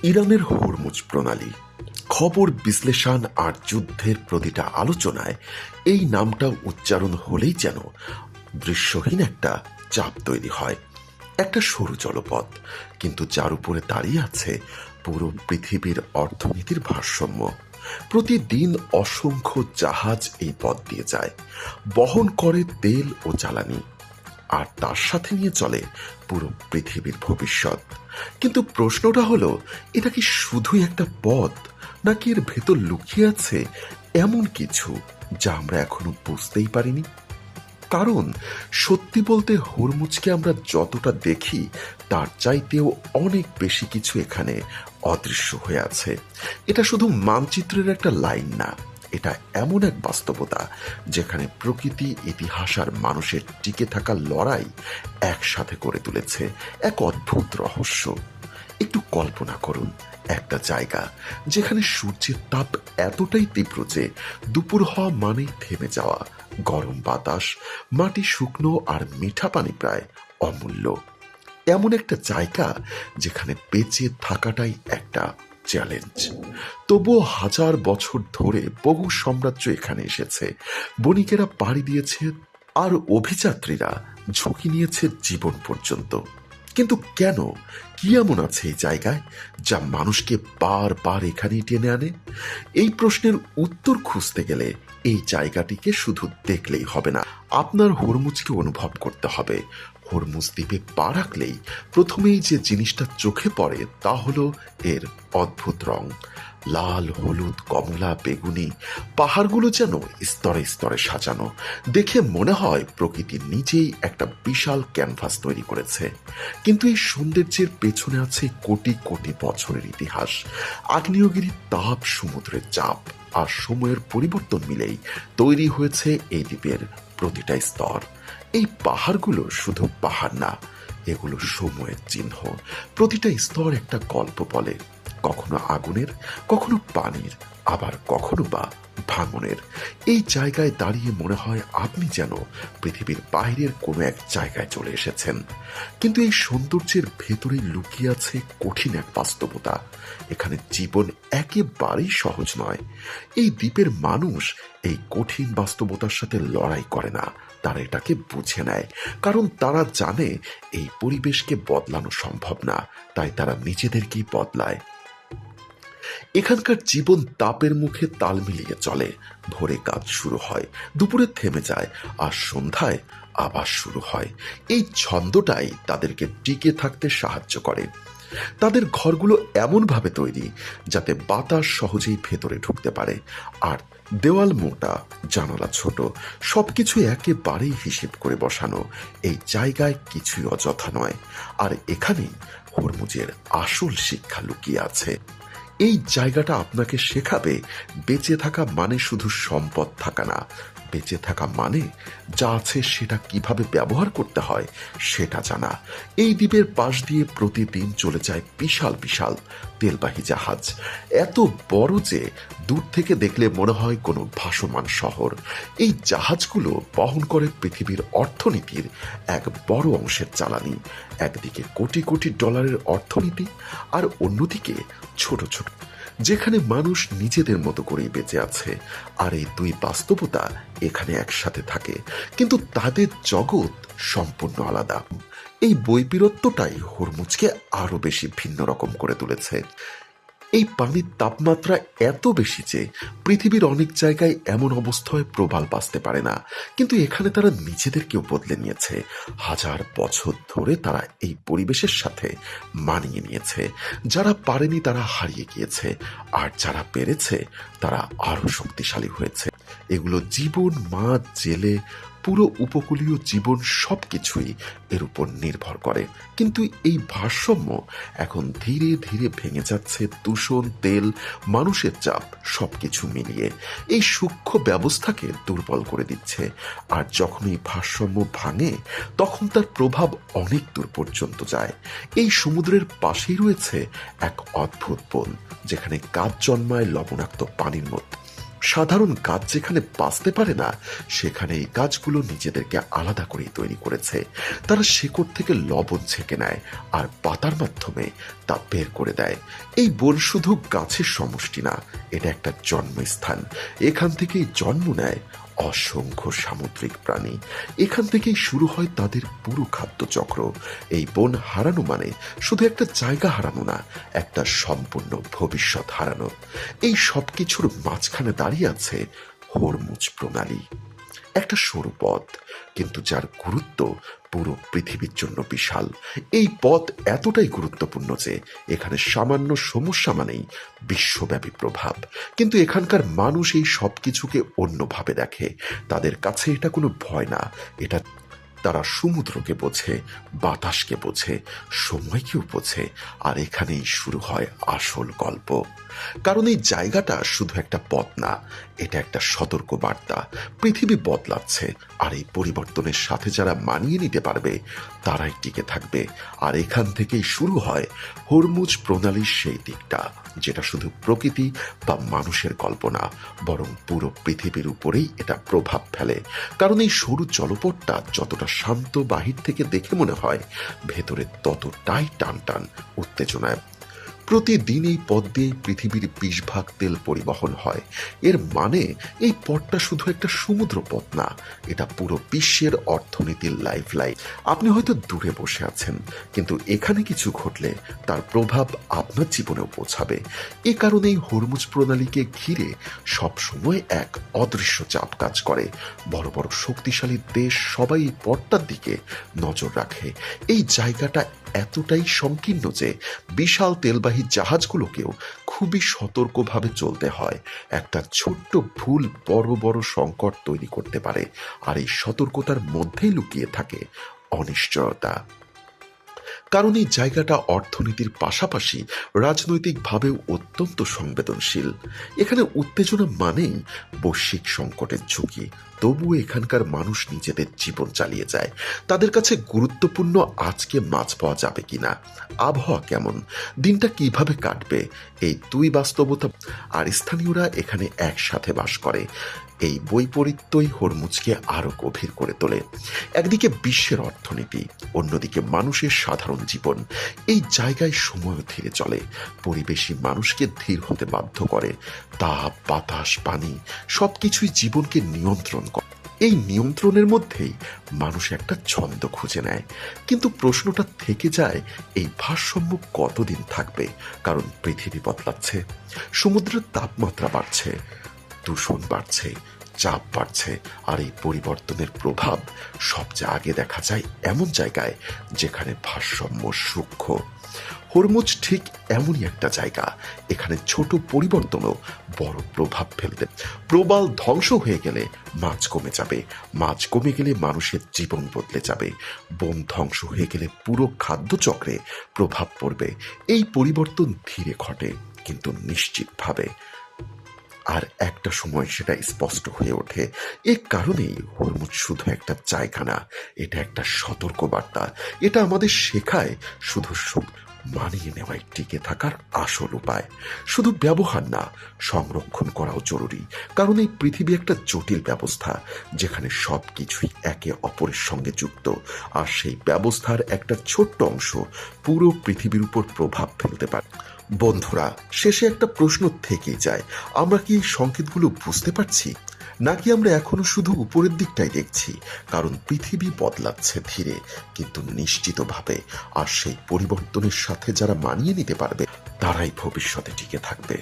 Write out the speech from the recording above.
ইরানের হরমুজ প্রণালী, খবর বিশ্লেষণ আর যুদ্ধের প্রতিটা আলোচনায় এই নামটা উচ্চারণ হলেই যেন দৃশ্যহীন একটা চাপ তৈরি হয়। একটা সরু জলপথ, কিন্তু যার উপরে দাঁড়িয়ে আছে পুরো পৃথিবীর অর্থনীতির ভারসাম্য। প্রতিদিন অসংখ্য জাহাজ এই পথ দিয়ে যায়, বহন করে তেল ও জ্বালানি, আর তার সাথে নিয়ে চলে পুরো পৃথিবীর ভবিষ্যৎ। কিন্তু প্রশ্নটা হলো, এটা কি শুধুই একটা পথ, নাকি এর ভেতর লুকিয়ে আছে এমন কিছু যা আমরা এখনো বুঝতেই পারিনি? কারণ সত্যি বলতে হরমুজকে আমরা যতটা দেখি তার চাইতেও অনেক বেশি কিছু এখানে অদৃশ্য হয়ে আছে। এটা শুধু মানচিত্রের একটা লাইন না, এটা এমন এক বাস্তবতা যেখানে প্রকৃতি, ইতিহাস আর মানুষের টিকে থাকার লড়াই একসাথে করে তুলেছে এক অদ্ভুত রহস্য। একটু কল্পনা করুন, একটা জায়গা যেখানে সূর্যের তাপ এতটাই তীব্র যে দুপুর হওয়া মানেই থেমে যাওয়া, গরম বাতাস, মাটি শুকনো আর মিঠা পানি প্রায় অমূল্য। এমন একটা জায়গা যেখানে বেঁচে থাকাটাই একটা চ্যালেঞ্জ। তবুও হাজার বছর ধরে বহু সাম্রাজ্য এখানে এসেছে, বণিকেরা পাড়ি দিয়েছে, আর অভিযাত্রীরা ঝুঁকি নিয়েছে জীবন পর্যন্ত। কিন্তু কেন, কি এমন আছে এই জায়গায় যা মানুষকে বারবার এখানেই টেনে আনে? এই প্রশ্নের উত্তর খুঁজতে গেলে এই জায়গাটিকে শুধু দেখলেই হবে না, আপনার হরমুজকে অনুভব করতে হবে। হরমুজ দ্বীপে পা রাখলেই প্রথমেই যে জিনিসটা চোখে পড়ে তা হলো এর অদ্ভুত রং। লাল, হলুদ, কমলা, বেগুনি, পাহাড়গুলো যেন স্তরে স্তরে সাজানো। দেখে মনে হয় প্রকৃতি নিজেই একটা বিশাল ক্যানভাস তৈরি করেছে। কিন্তু এই সৌন্দর্যের পেছনে আছে কোটি কোটি বছরের ইতিহাস। আগ্নেয়গিরির তাপ, সমুদ্রের চাপ আর সময়ের পরিবর্তন মিলেই তৈরি হয়েছে এই দ্বীপের প্রতিটা স্তর। এই পাহাড়গুলো শুধু পাহাড় না, এগুলো সময়ের চিহ্ন। প্রতিটা স্তর একটা গল্প বলে, কখনো আগুনের, কখনো পানির, আবার কখনো বা ভাঙনের। এই জায়গায় দাঁড়িয়ে মনে হয় আপনি যেন পৃথিবীর বাইরের কোনো এক জায়গায় চলে এসেছেন। কিন্তু এই সৌন্দর্যের ভেতরে লুকিয়ে আছে কঠিন এক বাস্তবতা। এখানে জীবন একেবারেই সহজ নয়। এই দ্বীপের মানুষ এই কঠিন বাস্তবতার সাথে লড়াই করে না, তারা এটাকে বুঝে নেয়। কারণ তারা জানে এই পরিবেশকে বদলানো সম্ভব না, তাই তারা নিজেদেরকেই বদলায়। এখানকার জীবন তাপের মুখে তাল মিলিয়ে চলে। ভোরে কাজ শুরু হয়, দুপুরে থেমে যায়, আর সন্ধ্যায় আবার শুরু হয়। এই ছন্দটাই তাদেরকে টিকে থাকতে সাহায্য করে। তাদের ঘরগুলো এমনভাবে তৈরি যাতে বাতাস সহজেই ভেতরে ঢুকতে পারে, আর দেওয়াল মোটা, জানালা ছোট, সবকিছু একেবারেই হিসেব করে বসানো। এই জায়গায় কিছুই অযথা নয়, আর এখানেই হরমুজের আসল শিক্ষা লুকিয়ে আছে। এই জায়গাটা আপনাকে শেখাবে বেঁচে থাকা মানে শুধু সম্পদ থাকা না, বেঁচে থাকা মানে যা আছে সেটা কিভাবে ব্যবহার করতে হয় সেটা জানা। এই দ্বীপের পাশ দিয়ে প্রতিদিন চলে যায় বিশাল বিশাল তেলবাহী জাহাজ, এত বড় যে দূর থেকে দেখলে মনে হয় কোনো ভাসমান শহর। এই জাহাজগুলো বহন করে পৃথিবীর অর্থনীতির এক বড় অংশের জ্বালানি। একদিকে কোটি কোটি ডলারের অর্থনীতি, আর অন্যদিকে ছোট ছোট যেখানে মানুষ নিজেদের মতো করেই বেঁচে আছে। আর এই দুই বাস্তবতা এখানে একসাথে থাকে, কিন্তু তাদের জগৎ সম্পূর্ণ আলাদা। এই বৈপরীত্যটাই হরমুজকে আরো বেশি ভিন্ন রকম করে তুলেছে। এই পানির তাপমাত্রা এত বেশি যে পৃথিবীর অনেক জায়গায় এমন অবস্থায় প্রবাল বাঁচতে পারে না, কিন্তু এখানে তারা নিজেদেরকেও বদলে নিয়েছে। হাজার বছর ধরে তারা এই পরিবেশের সাথে মানিয়ে নিয়েছে। যারা পারেনি তারা হারিয়ে গিয়েছে, আর যারা পেরেছে তারা আরো শক্তিশালী হয়েছে। এগুলো জীবন, মাছ, জেলে, পুরো উপকূলীয় জীবন সবকিছুই এর উপর নির্ভর করে। কিন্তু এই ভারসাম্য এখন ধীরে ধীরে ভেঙে যাচ্ছে। দূষণ, তেল, মানুষের চাপ সবকিছু মিলিয়ে এই সূক্ষ্ম ব্যবস্থাকে দুর্বল করে দিচ্ছে। আর যখন এই ভারসাম্য ভাঙে তখন তার প্রভাব অনেক দূর পর্যন্ত যায়। এই সমুদ্রের পাশেই রয়েছে এক অদ্ভুত বন, যেখানে গাছ জন্মায় লবণাক্ত পানির মধ্যে। সাধারণ গাছ যেখানে বাঁচতে পারে না, সেখানে এই গাছগুলো নিজেদেরকে আলাদা করেই তৈরি করেছে। তারা শেকড় থেকে লবণ ছেঁকে নেয় আর পাতার মাধ্যমে তা বের করে দেয়। এই বন শুধু গাছের সমষ্টি না, এটা একটা জন্মস্থান। এখান থেকেই জন্ম নেয় অসংখ্য সামুদ্রিক প্রাণী। এখান থেকেই শুরু হয় তাদের পুরো খাদ্যচক্র। এই বন হারানো মানে শুধু একটা জায়গা হারানো না, একটা সম্পূর্ণ ভবিষ্যৎ হারানো। এই সব কিছুর মাঝখানে দাঁড়িয়ে আছে হরমুজ প্রণালী, একটা সরু পথ, কিন্তু যার গুরুত্ব পুরো পৃথিবীর জন্য বিশাল। এই পথ এতটাই গুরুত্বপূর্ণ যে এখানে সামান্য সমস্যা মানেই বিশ্বব্যাপী প্রভাব। কিন্তু এখানকার মানুষ এই সব কিছুকে অন্যভাবে দেখে। তাদের কাছে এটা কোনো ভয় না, এটা তারা সমুদ্রকে বোঝে, বাতাসকে বোঝে, সময়কেও বোঝে। আর এখানেই শুরু হয় আসল গল্প। কারণ এই জায়গাটা শুধু একটা পথ না, এটা একটা সতর্ক বার্তা। পৃথিবী বদলাচ্ছে, আর এই পরিবর্তনের সাথে যারা মানিয়ে নিতে পারবে তারাই টিকে থাকবে। আর এখান থেকেই শুরু হয় হরমুজ প্রণালীর সেই দিকটা, যেটা শুধু প্রকৃতি বা মানুষের কল্পনা, বরং পুরো পৃথিবীর উপরেই এটা প্রভাব ফেলে। কারণ এই সরু জলপথটা যতটা শান্ত বাহির থেকে দেখে মনে হয়, ভেতরে ততটাই টান টান উত্তেজনায়। প্রতিদিন এই পথ দিয়ে পৃথিবীর 20 ভাগ তেল পরিবহন হয়। এর মানে এই পথটা শুধু একটা সমুদ্র পথ না, এটা পুরো বিশ্বের অর্থনীতির লাইফলাইন। আপনি হয়তো দূরে বসে আছেন, কিন্তু এখানে কিছু ঘটলে তার প্রভাব আপনার জীবনেও পৌঁছাবে। এ কারণেই হরমুজ প্রণালীকে ঘিরে সবসময় এক অদৃশ্য চাপ কাজ করে। বড় বড় শক্তিশালী দেশ সবাই এই পথটার দিকে নজর রাখে। এই জায়গাটা এতটাই সংকীর্ণ যে বিশাল তেলবাহী জাহাজগুলোকেও খুবই সতর্কভাবে চলতে হয়। একটা ছোট্ট ভুল বড় বড় সংকট তৈরি করতে পারে, আর এই সতর্কতার মধ্যেই লুকিয়ে থাকে অনিশ্চয়তা। কারণ এই জায়গাটা অর্থনীতির পাশাপাশি রাজনৈতিকভাবেও অত্যন্ত সংবেদনশীল। এখানে উত্তেজনা মানেই বৈশ্বিক সংকটের ঝুঁকি। তবুও এখানকার মানুষ নিজেদের জীবন চালিয়ে যায়। তাদের কাছে গুরুত্বপূর্ণ আজকে মাছ পাওয়া যাবে কিনা, আবহাওয়া কেমন, দিনটা কিভাবে কাটবে, এই দুই বাস্তবতা। আর স্থানীয়রা এখানে একসাথে বাস করে। এই বৈপরীত্যই হরমুজকে আরো গভীর করে তোলে। একদিকে বিশ্বের অর্থনীতি, অন্যদিকে মানুষের সাধারণ জীবন। এই জায়গায় সময়ও ধীরে চলে, পরিবেশই মানুষকে ধীর হতে বাধ্য করে। তাপ, বাতাস, পানি সবকিছুই জীবনকে নিয়ন্ত্রণ করে। এই নিয়ন্ত্রণের মধ্যেই মানুষ একটা ছন্দ খুঁজে নেয়। কিন্তু প্রশ্নটা থেকে যায়, এই ভারসাম্য কতদিন থাকবে? কারণ পৃথিবী বদলাচ্ছে, সমুদ্রের তাপমাত্রা বাড়ছে, দূষণ বাড়ছে, চাপ বাড়ছে। আর এই পরিবর্তনের প্রভাব সবচেয়ে আগে দেখা যায় এমন জায়গায় যেখানে ভারসাম্য সূক্ষ্ম। হরমুজ ঠিক এমনই একটা জায়গা। এখানে ছোট পরিবর্তনও বড় প্রভাব ফেলতে। প্রবাল ধ্বংস হয়ে গেলে মাছ কমে যাবে, মাছ কমে গেলে মানুষের জীবন বদলে যাবে, বন ধ্বংস হয়ে গেলে পুরো খাদ্যচক্রে প্রভাব পড়বে। এই পরিবর্তন ধীরে ঘটে, কিন্তু নিশ্চিতভাবে। আর একটা সময় সেটা স্পষ্ট হয়ে ওঠে। এ কারণেই হরমুজ শুধু একটা জায়গা না, এটা একটা সতর্ক বার্তা। এটা আমাদের শেখায় শুধু মানিয়ে নেওয়াই টিকে থাকার আসল উপায়। শুধু ব্যবহার না, সংরক্ষণ করাও জরুরি। কারণ এই পৃথিবী একটা জটিল ব্যবস্থা, যেখানে সব কিছুই একে অপরের সঙ্গে যুক্ত। আর সেই ব্যবস্থার একটা ছোট্ট অংশ পুরো পৃথিবীর উপর প্রভাব ফেলতে পারে। বন্ধুরা, শেষে একটা প্রশ্ন থেকেই যায়, আমরা কি এই সংকেতগুলো বুঝতে পারছি, নাকি আমরা এখনো শুধু উপরের দিকটাই দেখছি? কারণ পৃথিবী বদলাচ্ছে ধীরে কিন্তু নিশ্চিতভাবে। আর সেই পরিবর্তনের সাথে যারা মানিয়ে নিতে পারবে তারাই ভবিষ্যতে টিকে থাকবে।